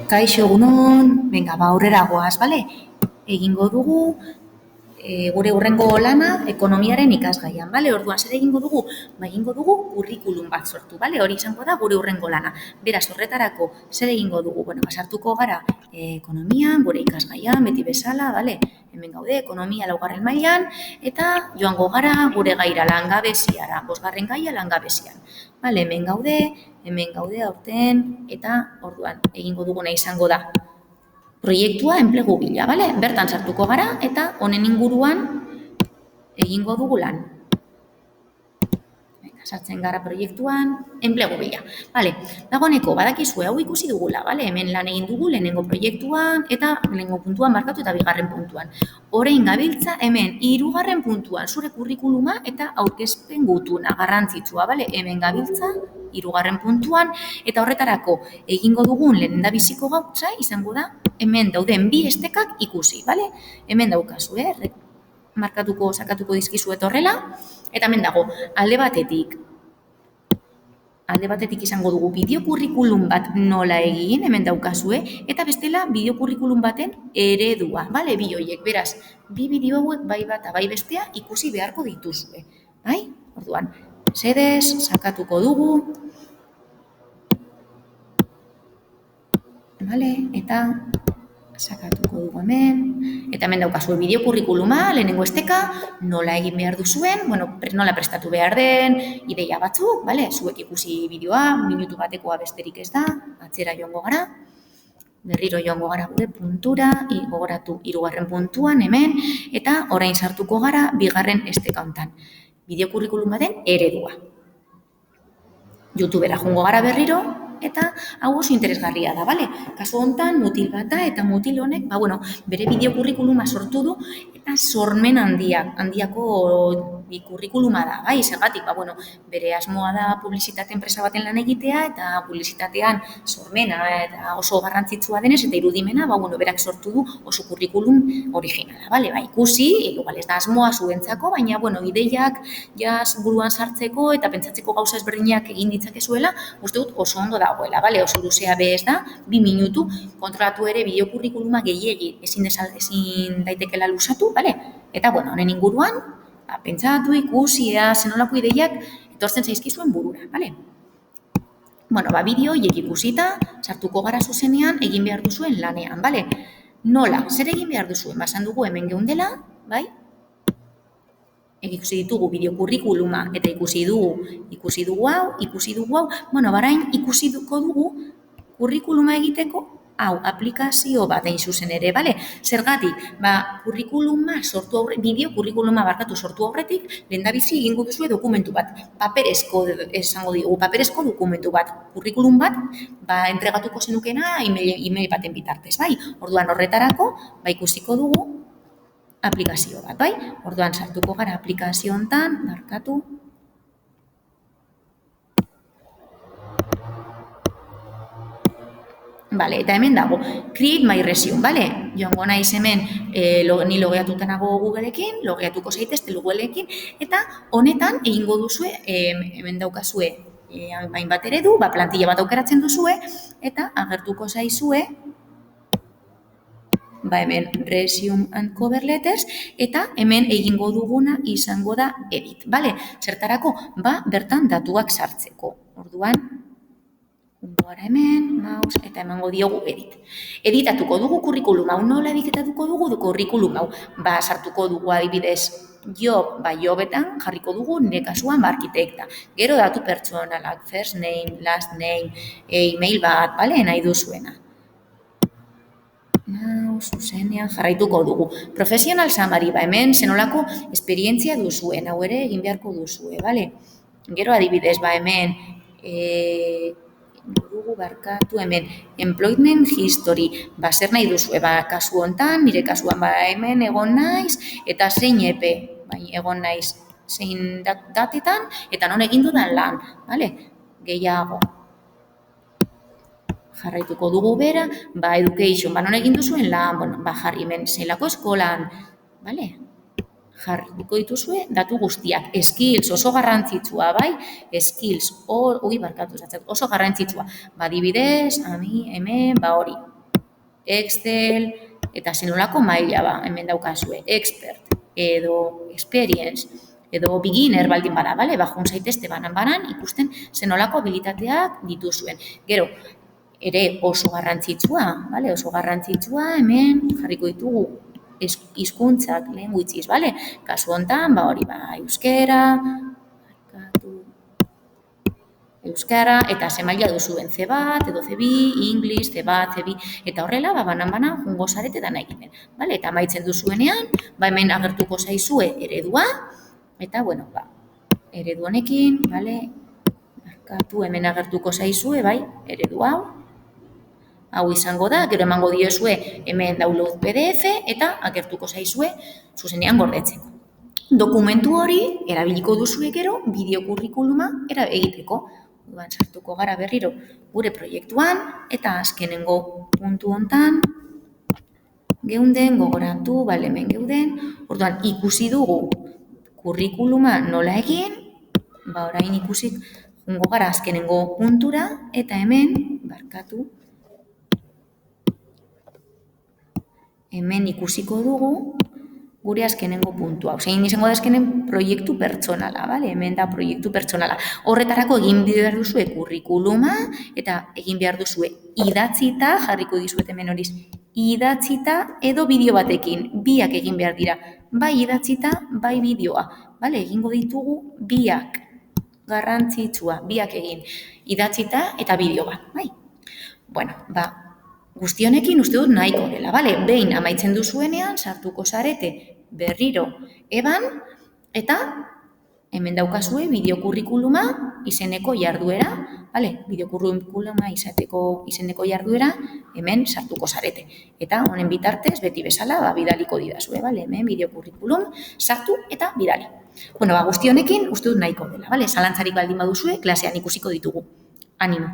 Kaixo egunon, venga, aurrera goaz, bale? Egingo dugu gure hurrengo lana ekonomiaren ikasgaian, bale? Orduan zer egingo dugu? Egingo dugu kurrikulum bat sortu, bale? Hori izango da gure hurrengo lana. Beraz, horretarako zer egingo dugu? Bueno, sartuko gara ekonomian, gure ikasgaian, beti bezala, bale? Hemen gaude, ekonomia 4. mailan, eta joango gara gure gaira langabeziara, 5. gaia langabezian. Bale, hemen gaude aurten, eta orduan egingo duguna izango da proiektua enplegu bila, bale? Bertan sartuko gara eta honen inguruan egingo dugu lan. Sartzen gara proiektuan, enplegu bila. Bale, dagoeneko badakizue hau ikusi dugula, bale? Hemen lan egin dugu lehenengo proiektuan eta lehenengo puntuan markatu eta 2. puntuan. Orain gabiltza hemen 3. puntuan zure kurrikuluma eta aurkezpen gutuna garrantzitsua, bale? Hemen gabiltza 3. puntuan eta horretarako egingo dugun lehendabiziko gauza izango da hemen dauden 2 estekak ikusi, bale? Hemen daukazu, sakatuko dizkizuet horrela, eta hemen dago, alde batetik izango dugu bideokurrikulum bat nola egin, hemen daukazue, eta bestela bideokurrikulum baten eredua, bale, bi horiek, beraz, bi bideo hauek bai bata bai bestea ikusi beharko dituzue, bai? Orduan, sedez, sakatuko dugu, bale, eta sakatuko dugu hemen, eta hemen daukazue bideokurrikuluma, lehenengo esteka, nola egin behar duzuen, bueno, nola prestatu behar den, ideia batzuk, bale, zuek ikusi bideoa, minutu batekoa besterik ez da, atzera joango gara, berriro joango gara gure puntura, gogoratu 3. puntuan hemen, eta orain sartuko gara 2. esteka hontan, bideokurrikulum baten eredua. YouTubera joango gara berriro, eta hau oso interesgarria da, bale? Kasu hontan, mutil bata eta mutil honek, bere bideokurrikuluma sortu du, eta sormen handiako kurrikuluma da, bai? Zergatik, bere asmoa da publizitate enpresa baten lan egitea, eta publizitatean sormena eta oso garrantzitsua denez, eta irudimena, berak sortu du oso kurrikulum originala, bale? Ikusi, igual ez da asmoa zuentzako, baina, ideiak buruan sartzeko eta pentsatzeko gauza ezberdinak egin ditzakezuela, uste dut oso ondo dagoela, bale? Oso luzea be ez da, 2 minutu, kontrolatu ere bideokurrikuluma gehiegi ezin daitekela luzatu, bale? Eta, honen inguruan, pentsatu, ikusi, zenolako ideiak etortzen zaizkizuen burura, bale? Bideo horiek ikusita, sartuko gara zuzenean egin behar duzuen lanean, bale? Nola, zer egin behar duzuen? Esan dugu hemen geundela, bai? Ikusi ditugu bideokurrikuluma eta ikusi dugu hau, barain ikusiko dugu kurrikuluma egiteko hau aplikazio bat egin zuzen ere, bale? Zergatik, bideokurrikuluma sortu aurretik, lehendabizi egingo duzue dokumentu bat, paperezko dokumentu bat, kurrikulum bat, entregatuko zenukena email baten bitartez, bai? Orduan horretarako, ikusiko dugu aplikazio bat, bai? Orduan sartuko gara aplikazio hontan, markatu. Bale, eta hemen dago, create my resume, bale? Joango naiz hemen, ni logeatuta nago Googleekin, logeatuko zaitezte Googleekin, eta honetan egingo duzue, hemen daukazue, hainbat eredu, plantilla bat aukeratzen duzue, eta agertuko zaizue, hemen resume and cover letters, eta hemen egingo duguna izango da edit, bale? Zertarako, bertan datuak sartzeko. Orduan, gara hemen, mouse, eta emango diogu edit. Editatuko dugu kurrikulum hau, nola editatuko dugu kurrikulum hau? Sartuko dugu adibidez, jobetan jarriko dugu nire kasuan arkitekta. Gero datu pertsonalak, first name, last name, email bat, bale? Nahi duzuena. Zuzenean jarraituko dugu. Profesional summary, hemen zenolako esperientzia duzuen, hau ere egin beharko duzue, bale? Gero adibidez, hemen, hemen, employment history, zer nahi duzue, kasu hontan, nire kasuan, hemen egon naiz, eta zein epe, egon naiz, zein datetan, eta non egin dudan lan, bale? Gehiago. Jarraituko dugu bera, education, non egin duzuen lan, jarri hemen zelako eskolan, bale? jarriko dituzue datu guztiak. Skills oso garrantzitsua, bai? Skills, oso garrantzitsua. Adibidez, hemen, hori. Excel, eta zenolako maila, hemen daukazue. Expert, edo experience, edo beginner baldin bada, bale? Jun zaitezte banan, ikusten zenolako habilitateak dituzuen. Gero, ere oso garrantzitsua, bale? Oso garrantzitsua, hemen jarriko ditugu hizkuntzak, languages, bale? Kasu hontan, euskara, eta ze maila duzuen C1, edo C2, English, C1, C2, eta horrela, banan jungo zarete dana egiten, bale? Eta amaitzen duzuenean, hemen agertuko zaizue eredua, eta, eredu honekin, bale? Hemen agertuko zaizue, eredu hau izango da, gero emango diozue hemen download PDF, eta agertuko zaizue zuzenean gordetzeko. Dokumentu hori erabiliko duzue gero bideokurrikuluma egiteko. Sartuko gara berriro gure proiektuan, eta azkenengo puntu hontan geunden, gogoratu, hemen geuden, orduan ikusi dugu kurrikuluma nola egin, orain ikusi jungo gara azkenengo puntura, eta hemen ikusiko dugu gure azkenengo puntua. Zein izango da azkenen proiektu pertsonala, bale? Hemen da proiektu pertsonala. Horretarako egin behar duzue kurrikuluma, eta egin behar duzue idatzita, jarriko dizuet hemen horiz, idatzita edo bideo batekin, biak egin behar dira. Bai idatzita, bai bideoa, bale? Egingo ditugu biak, garrantzitsua, biak egin, idatzita eta bideo bat, bai? Guzti honekin uste dut nahiko dela, bale? Behin amaitzen duzuenean, sartuko zarete berriro eban, eta hemen daukazue bideokurrikuluma izeneko jarduera, bale? Bideokurrikuluma izeneko jarduera hemen sartuko zarete. Eta honen bitartez, beti bezala, bidaliko didazue, bale? Hemen bideokurrikulum sartu eta bidali. Guzti honekin uste dut nahiko dela, bale? Zalantzarik baldin baduzue, klasean ikusiko ditugu. Animo!